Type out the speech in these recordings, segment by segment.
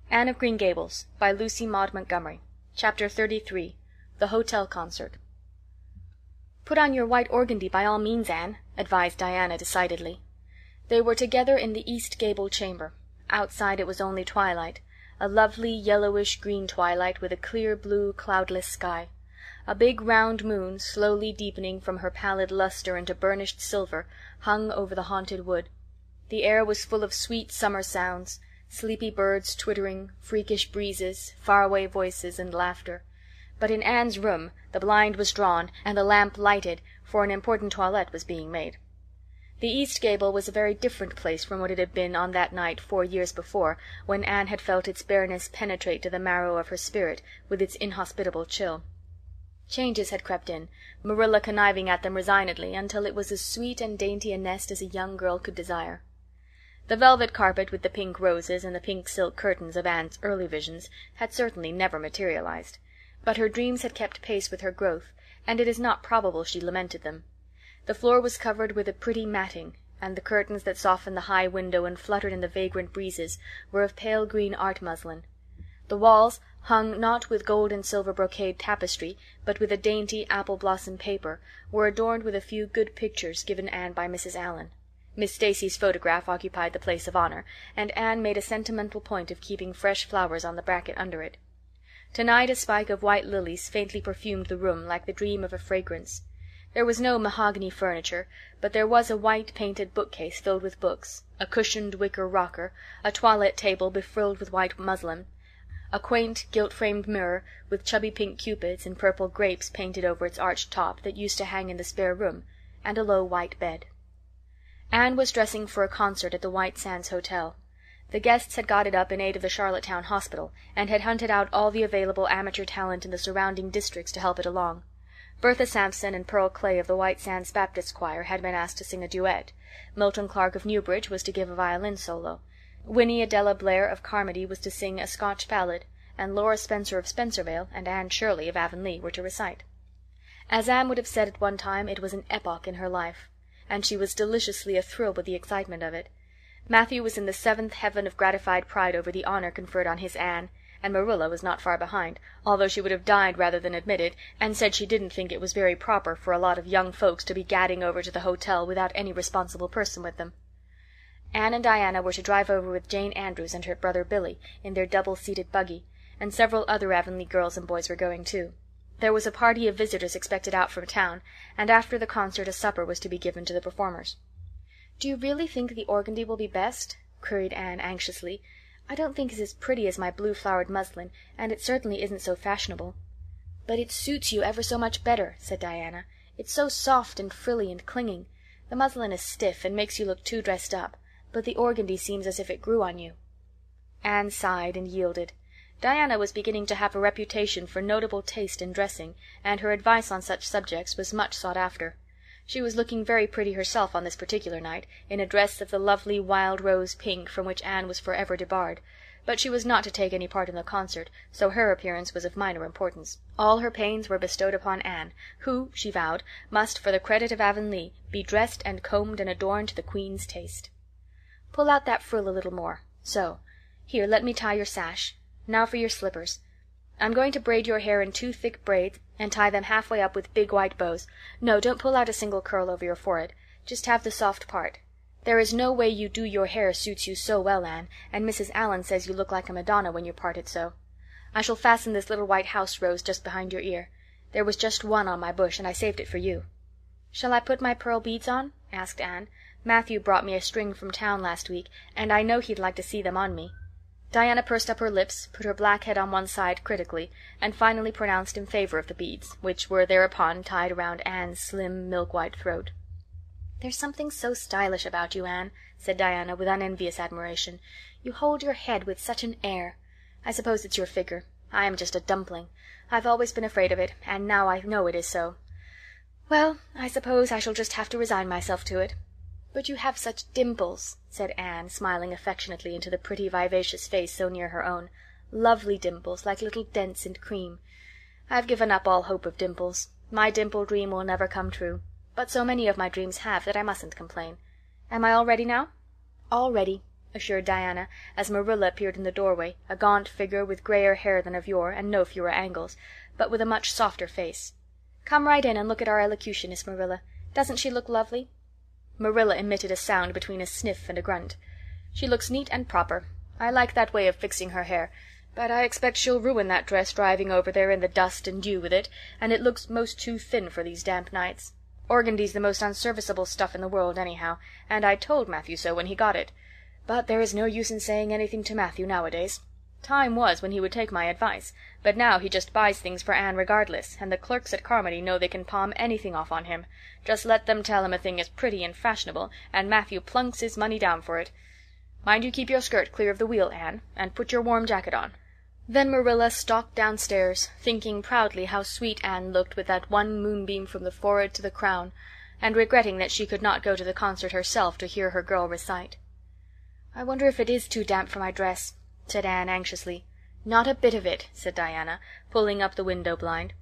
Anne of Green Gables, by Lucy Maud Montgomery. Chapter 33. The Hotel Concert. "Put on your white organdy by all means, Anne," advised Diana decidedly. They were together in the east gable chamber. Outside it was only twilight, a lovely yellowish-green twilight with a clear blue, cloudless sky. A big round moon, slowly deepening from her pallid luster into burnished silver, hung over the haunted wood. The air was full of sweet summer sounds, sleepy birds twittering, freakish breezes, far-away voices, and laughter. But in Anne's room the blind was drawn and the lamp lighted, for an important toilette was being made. The east gable was a very different place from what it had been on that night 4 years before, when Anne had felt its bareness penetrate to the marrow of her spirit with its inhospitable chill. Changes had crept in, Marilla conniving at them resignedly, until it was as sweet and dainty a nest as a young girl could desire. The velvet carpet with the pink roses and the pink silk curtains of Anne's early visions had certainly never materialized, but her dreams had kept pace with her growth, and it is not probable she lamented them. The floor was covered with a pretty matting, and the curtains that softened the high window and fluttered in the vagrant breezes were of pale green art muslin. The walls, hung not with gold and silver brocade tapestry, but with a dainty apple-blossom paper, were adorned with a few good pictures given Anne by Mrs. Allan. Miss Stacy's photograph occupied the place of honor, and Anne made a sentimental point of keeping fresh flowers on the bracket under it. Tonight a spike of white lilies faintly perfumed the room like the dream of a fragrance. There was no mahogany furniture, but there was a white painted bookcase filled with books, a cushioned wicker rocker, a toilette table befrilled with white muslin, a quaint gilt-framed mirror with chubby pink cupids and purple grapes painted over its arched top that used to hang in the spare room, and a low white bed. Anne was dressing for a concert at the White Sands Hotel. The guests had got it up in aid of the Charlottetown Hospital, and had hunted out all the available amateur talent in the surrounding districts to help it along. Bertha Sampson and Pearl Clay of the White Sands Baptist Choir had been asked to sing a duet. Milton Clark of Newbridge was to give a violin solo. Winnie Adela Blair of Carmody was to sing a Scotch ballad, and Laura Spencer of Spencervale and Anne Shirley of Avonlea were to recite. As Anne would have said at one time, it was an epoch in her life, and she was deliciously athrill with the excitement of it. Matthew was in the seventh heaven of gratified pride over the honor conferred on his Anne, and Marilla was not far behind, although she would have died rather than admit it, and said she didn't think it was very proper for a lot of young folks to be gadding over to the hotel without any responsible person with them. Anne and Diana were to drive over with Jane Andrews and her brother Billy in their double-seated buggy, and several other Avonlea girls and boys were going too. There was a party of visitors expected out from town, and after the concert a supper was to be given to the performers. "Do you really think the organdy will be best?" queried Anne anxiously. "I don't think it's as pretty as my blue-flowered muslin, and it certainly isn't so fashionable." "But it suits you ever so much better," said Diana. "It's so soft and frilly and clinging. The muslin is stiff and makes you look too dressed up, but the organdy seems as if it grew on you." Anne sighed and yielded. Diana was beginning to have a reputation for notable taste in dressing, and her advice on such subjects was much sought after. She was looking very pretty herself on this particular night, in a dress of the lovely wild rose pink from which Anne was forever debarred, but she was not to take any part in the concert, so her appearance was of minor importance. All her pains were bestowed upon Anne, who, she vowed, must, for the credit of Avonlea, be dressed and combed and adorned to the Queen's taste. "Pull out that frill a little more. So. Here, let me tie your sash. Now for your slippers. I'm going to braid your hair in 2 thick braids and tie them halfway up with big white bows. No, don't pull out a single curl over your forehead. Just have the soft part. There is no way you do your hair suits you so well, Anne, and Mrs. Allan says you look like a Madonna when you part it so. I shall fasten this little white house rose just behind your ear. There was just one on my bush, and I saved it for you." "Shall I put my pearl beads on?" asked Anne. "Matthew brought me a string from town last week, and I know he'd like to see them on me." Diana pursed up her lips, put her black head on one side critically, and finally pronounced in favor of the beads, which were thereupon tied around Anne's slim, milk-white throat. "There's something so stylish about you, Anne," said Diana with unenvious admiration. "You hold your head with such an air. I suppose it's your figure. I am just a dumpling. I've always been afraid of it, and now I know it is so. Well, I suppose I shall just have to resign myself to it." "But you have such dimples," said Anne, smiling affectionately into the pretty, vivacious face so near her own. "Lovely dimples, like little dents in cream. I've given up all hope of dimples. My dimple dream will never come true. But so many of my dreams have that I mustn't complain. Am I all ready now?" "All ready," assured Diana, as Marilla appeared in the doorway, a gaunt figure with grayer hair than of yore and no fewer angles, but with a much softer face. "Come right in and look at our elocutionist, Marilla. Doesn't she look lovely?" Marilla emitted a sound between a sniff and a grunt. "She looks neat and proper. I like that way of fixing her hair, but I expect she'll ruin that dress driving over there in the dust and dew with it, and it looks most too thin for these damp nights. Organdy's the most unserviceable stuff in the world, anyhow, and I told Matthew so when he got it. But there is no use in saying anything to Matthew nowadays. Time was when he would take my advice, but now he just buys things for Anne regardless, and the clerks at Carmody know they can palm anything off on him. Just let them tell him a thing is pretty and fashionable, and Matthew plunks his money down for it. Mind you keep your skirt clear of the wheel, Anne, and put your warm jacket on." Then Marilla stalked downstairs, thinking proudly how sweet Anne looked with that one moonbeam from the forehead to the crown, and regretting that she could not go to the concert herself to hear her girl recite. "I wonder if it is too damp for my dress," said Anne anxiously. "Not a bit of it," said Diana, pulling up the window blind.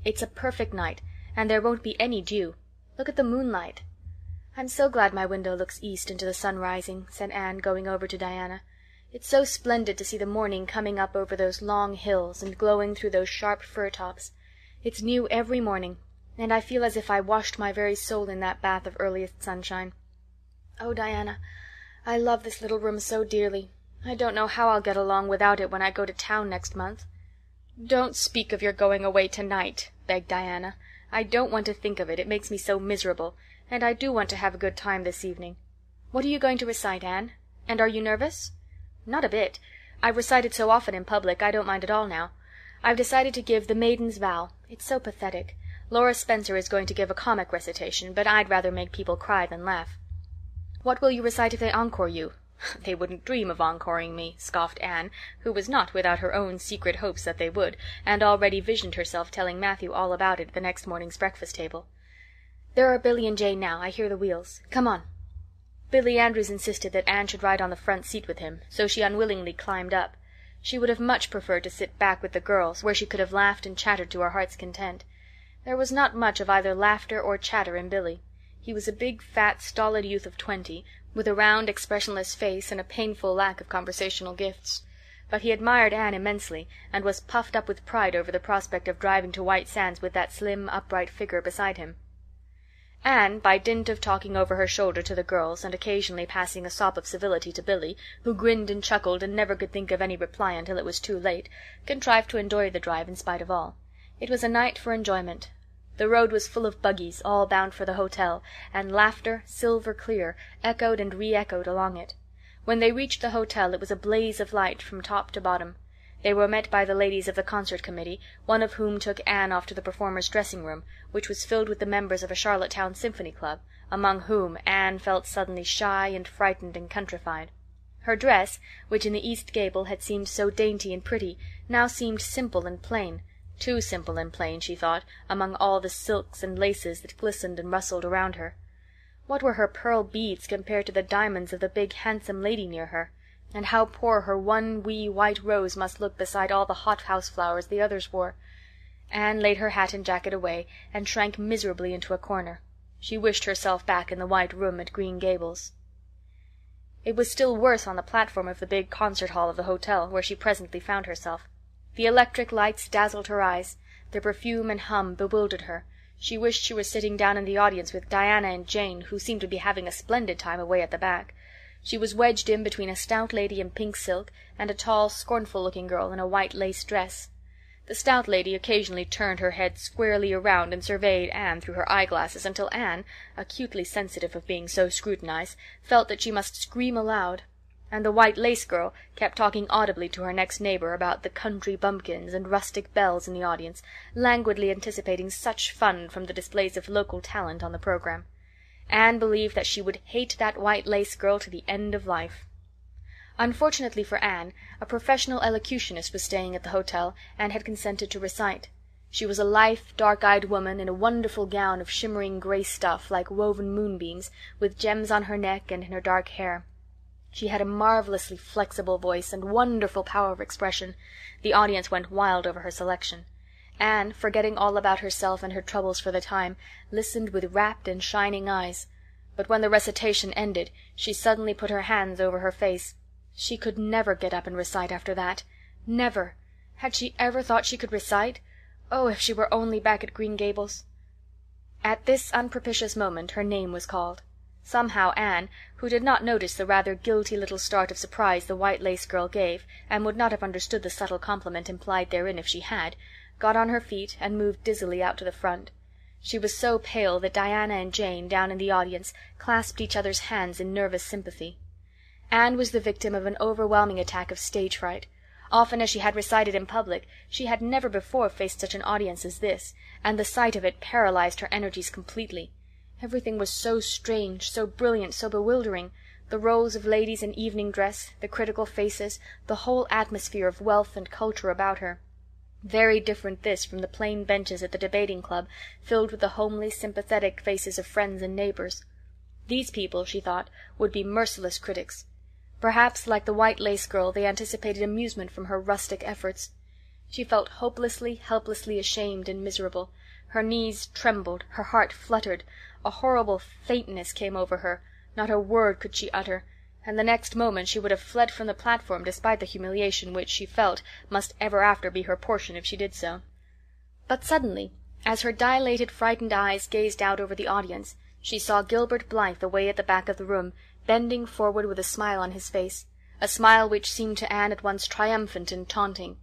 "It's a perfect night, and there won't be any dew. Look at the moonlight." "I'm so glad my window looks east into the sun rising," said Anne, going over to Diana. "It's so splendid to see the morning coming up over those long hills and glowing through those sharp fir tops. It's new every morning, and I feel as if I washed my very soul in that bath of earliest sunshine. Oh, Diana, I love this little room so dearly. I don't know how I'll get along without it when I go to town next month." "Don't speak of your going away tonight," begged Diana. "I don't want to think of it. It makes me so miserable, and I do want to have a good time this evening. What are you going to recite, Anne? And are you nervous?" "Not a bit. I've recited so often in public I don't mind at all now. I've decided to give The Maiden's Vow. It's so pathetic. Laura Spencer is going to give a comic recitation, but I'd rather make people cry than laugh." "What will you recite if they encore you?" "They wouldn't dream of encoring me," scoffed Anne, who was not without her own secret hopes that they would, and already visioned herself telling Matthew all about it at the next morning's breakfast table. "There are Billy and Jane now. I hear the wheels. Come on." Billy Andrews insisted that Anne should ride on the front seat with him, so she unwillingly climbed up. She would have much preferred to sit back with the girls, where she could have laughed and chattered to her heart's content. There was not much of either laughter or chatter in Billy. He was a big, fat, stolid youth of 20, with a round, expressionless face and a painful lack of conversational gifts. But he admired Anne immensely, and was puffed up with pride over the prospect of driving to White Sands with that slim, upright figure beside him. Anne, by dint of talking over her shoulder to the girls and occasionally passing a sop of civility to Billy, who grinned and chuckled and never could think of any reply until it was too late, contrived to enjoy the drive in spite of all. It was a night for enjoyment. The road was full of buggies, all bound for the hotel, and laughter, silver clear, echoed and re-echoed along it. When they reached the hotel it was a blaze of light from top to bottom. They were met by the ladies of the concert committee, one of whom took Anne off to the performers' dressing-room, which was filled with the members of a Charlottetown Symphony Club, among whom Anne felt suddenly shy and frightened and countrified. Her dress, which in the east gable had seemed so dainty and pretty, now seemed simple and plain, too simple and plain, she thought, among all the silks and laces that glistened and rustled around her. What were her pearl beads compared to the diamonds of the big handsome lady near her? And how poor her one wee white rose must look beside all the hothouse flowers the others wore. Anne laid her hat and jacket away, and shrank miserably into a corner. She wished herself back in the white room at Green Gables. It was still worse on the platform of the big concert hall of the hotel, where she presently found herself. The electric lights dazzled her eyes. Their perfume and hum bewildered her. She wished she was sitting down in the audience with Diana and Jane, who seemed to be having a splendid time away at the back. She was wedged in between a stout lady in pink silk and a tall, scornful-looking girl in a white lace dress. The stout lady occasionally turned her head squarely around and surveyed Anne through her eyeglasses until Anne, acutely sensitive of being so scrutinized, felt that she must scream aloud. And the white lace girl kept talking audibly to her next neighbor about the country bumpkins and rustic belles in the audience, languidly anticipating such fun from the displays of local talent on the program. Anne believed that she would hate that white lace girl to the end of life. Unfortunately for Anne, a professional elocutionist was staying at the hotel and had consented to recite. She was a lithe, dark-eyed woman in a wonderful gown of shimmering gray stuff like woven moonbeams, with gems on her neck and in her dark hair. She had a marvelously flexible voice and wonderful power of expression. The audience went wild over her selection. Anne, forgetting all about herself and her troubles for the time, listened with rapt and shining eyes. But when the recitation ended, she suddenly put her hands over her face. She could never get up and recite after that. Never. Had she ever thought she could recite? Oh, if she were only back at Green Gables! At this unpropitious moment her name was called. Somehow Anne, who did not notice the rather guilty little start of surprise the white lace girl gave, and would not have understood the subtle compliment implied therein if she had, got on her feet and moved dizzily out to the front. She was so pale that Diana and Jane, down in the audience, clasped each other's hands in nervous sympathy. Anne was the victim of an overwhelming attack of stage fright. Often as she had recited in public, she had never before faced such an audience as this, and the sight of it paralyzed her energies completely. Everything was so strange, so brilliant, so bewildering. The rows of ladies in evening dress, the critical faces, the whole atmosphere of wealth and culture about her. Very different this from the plain benches at the debating club, filled with the homely, sympathetic faces of friends and neighbors. These people, she thought, would be merciless critics. Perhaps, like the white lace girl, they anticipated amusement from her rustic efforts. She felt hopelessly, helplessly ashamed and miserable. Her knees trembled, her heart fluttered, a horrible faintness came over her, not a word could she utter, and the next moment she would have fled from the platform despite the humiliation which, she felt, must ever after be her portion if she did so. But suddenly, as her dilated, frightened eyes gazed out over the audience, she saw Gilbert Blythe away at the back of the room, bending forward with a smile on his face, a smile which seemed to Anne at once triumphant and taunting.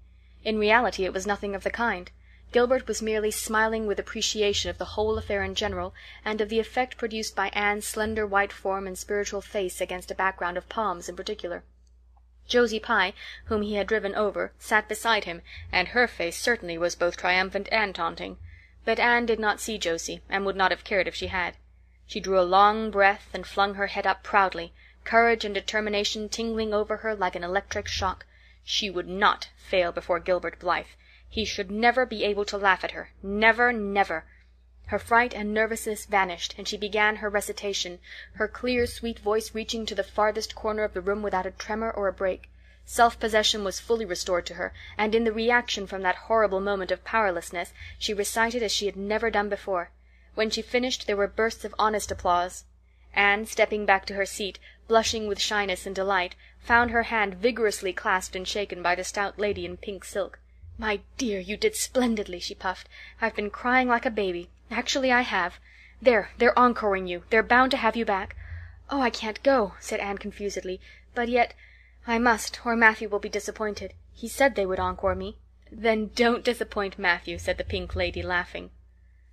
In reality it was nothing of the kind. Gilbert was merely smiling with appreciation of the whole affair in general, and of the effect produced by Anne's slender white form and spiritual face against a background of palms in particular. Josie Pye, whom he had driven over, sat beside him, and her face certainly was both triumphant and taunting. But Anne did not see Josie, and would not have cared if she had. She drew a long breath and flung her head up proudly, courage and determination tingling over her like an electric shock. She would not fail before Gilbert Blythe. He should never be able to laugh at her. Never, never. Her fright and nervousness vanished, and she began her recitation, her clear, sweet voice reaching to the farthest corner of the room without a tremor or a break. Self-possession was fully restored to her, and in the reaction from that horrible moment of powerlessness she recited as she had never done before. When she finished there were bursts of honest applause. Anne, stepping back to her seat, blushing with shyness and delight, found her hand vigorously clasped and shaken by the stout lady in pink silk. "My dear, you did splendidly," she puffed. "I've been crying like a baby. Actually I have. There, they're encoring you. They're bound to have you back." "Oh, I can't go," said Anne confusedly. "But yet I must, or Matthew will be disappointed. He said they would encore me." "Then don't disappoint Matthew," said the pink lady, laughing.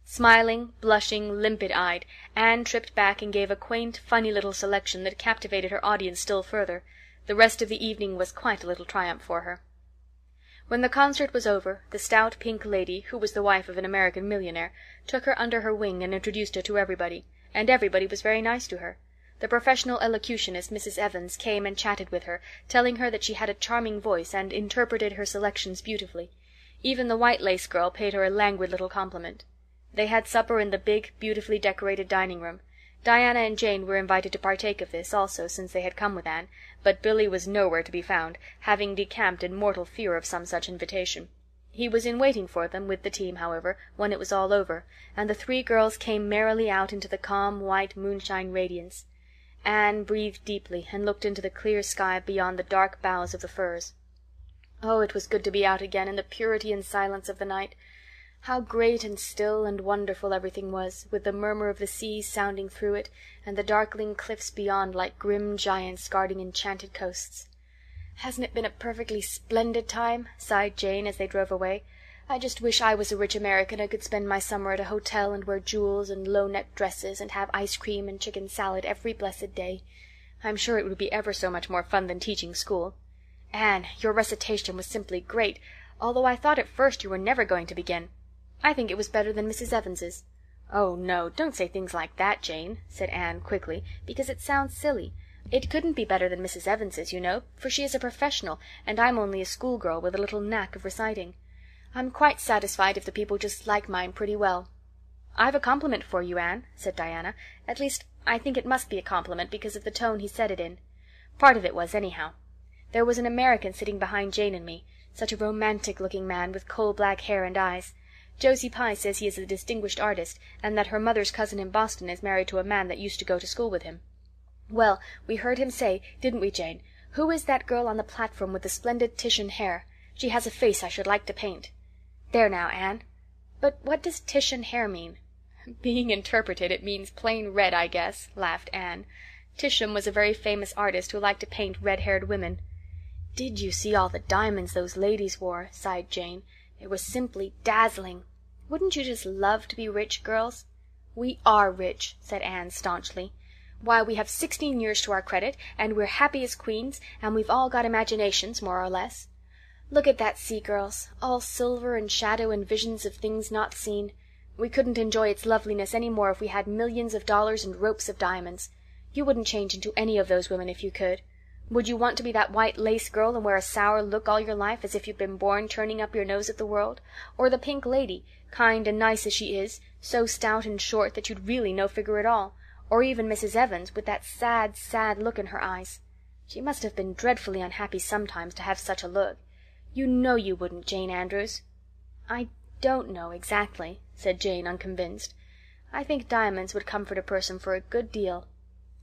Smiling, blushing, limpid-eyed, Anne tripped back and gave a quaint, funny little selection that captivated her audience still further. The rest of the evening was quite a little triumph for her. When the concert was over, the stout pink lady, who was the wife of an American millionaire, took her under her wing and introduced her to everybody, and everybody was very nice to her. The professional elocutionist, Mrs. Evans, came and chatted with her, telling her that she had a charming voice and interpreted her selections beautifully. Even the white lace girl paid her a languid little compliment. They had supper in the big, beautifully decorated dining room. Diana and Jane were invited to partake of this also, since they had come with Anne, but Billy was nowhere to be found, having decamped in mortal fear of some such invitation. He was in waiting for them with the team, however, when it was all over, and the three girls came merrily out into the calm, white moonshine radiance. Anne breathed deeply and looked into the clear sky beyond the dark boughs of the firs. Oh, it was good to be out again in the purity and silence of the night. How great and still and wonderful everything was, with the murmur of the sea sounding through it, and the darkling cliffs beyond like grim giants guarding enchanted coasts. "Hasn't it been a perfectly splendid time?" sighed Jane as they drove away. "I just wish I was a rich American and could spend my summer at a hotel and wear jewels and low-necked dresses and have ice cream and chicken salad every blessed day. I'm sure it would be ever so much more fun than teaching school. Anne, your recitation was simply great, although I thought at first you were never going to begin. I think it was better than Mrs. Evans's." "Oh, no, don't say things like that, Jane," said Anne quickly, "because it sounds silly. It couldn't be better than Mrs. Evans's, you know, for she is a professional, and I'm only a schoolgirl with a little knack of reciting. I'm quite satisfied if the people just like mine pretty well." "I've a compliment for you, Anne," said Diana. "At least, I think it must be a compliment because of the tone he said it in. Part of it was, anyhow. There was an American sitting behind Jane and me, such a romantic-looking man with coal-black hair and eyes. Josie Pye says he is a distinguished artist, and that her mother's cousin in Boston is married to a man that used to go to school with him. Well, we heard him say, didn't we, Jane, Who is that girl on the platform with the splendid Titian hair? She has a face I should like to paint. There now, Anne. But what does Titian hair mean?" "Being interpreted, it means plain red, I guess," laughed Anne. "Titian was a very famous artist who liked to paint red-haired women." "Did you see all the diamonds those ladies wore?" sighed Jane. "It was simply dazzling. Wouldn't you just love to be rich, girls?" "We are rich," said Anne staunchly. "Why, we have 16 years to our credit, and we're happy as queens, and we've all got imaginations, more or less. Look at that sea, girls, all silver and shadow and visions of things not seen. We couldn't enjoy its loveliness any more if we had millions of dollars and ropes of diamonds. You wouldn't change into any of those women if you could. Would you want to be that white lace girl and wear a sour look all your life, as if you'd been born turning up your nose at the world? Or the Pink Lady, kind and nice as she is, so stout and short that you'd really no figure at all? Or even Mrs. Evans, with that sad, sad look in her eyes? She must have been dreadfully unhappy sometimes to have such a look. You know you wouldn't, Jane Andrews." "I don't know exactly," said Jane, unconvinced. "I think diamonds would comfort a person for a good deal."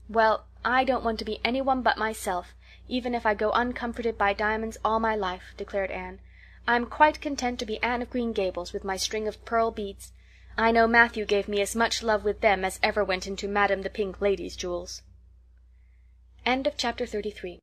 "Well, I don't want to be anyone but myself, even if I go uncomforted by diamonds all my life," declared Anne. "I'm quite content to be Anne of Green Gables with my string of pearl beads. I know Matthew gave me as much love with them as ever went into Madame the Pink Lady's jewels." Chapter 34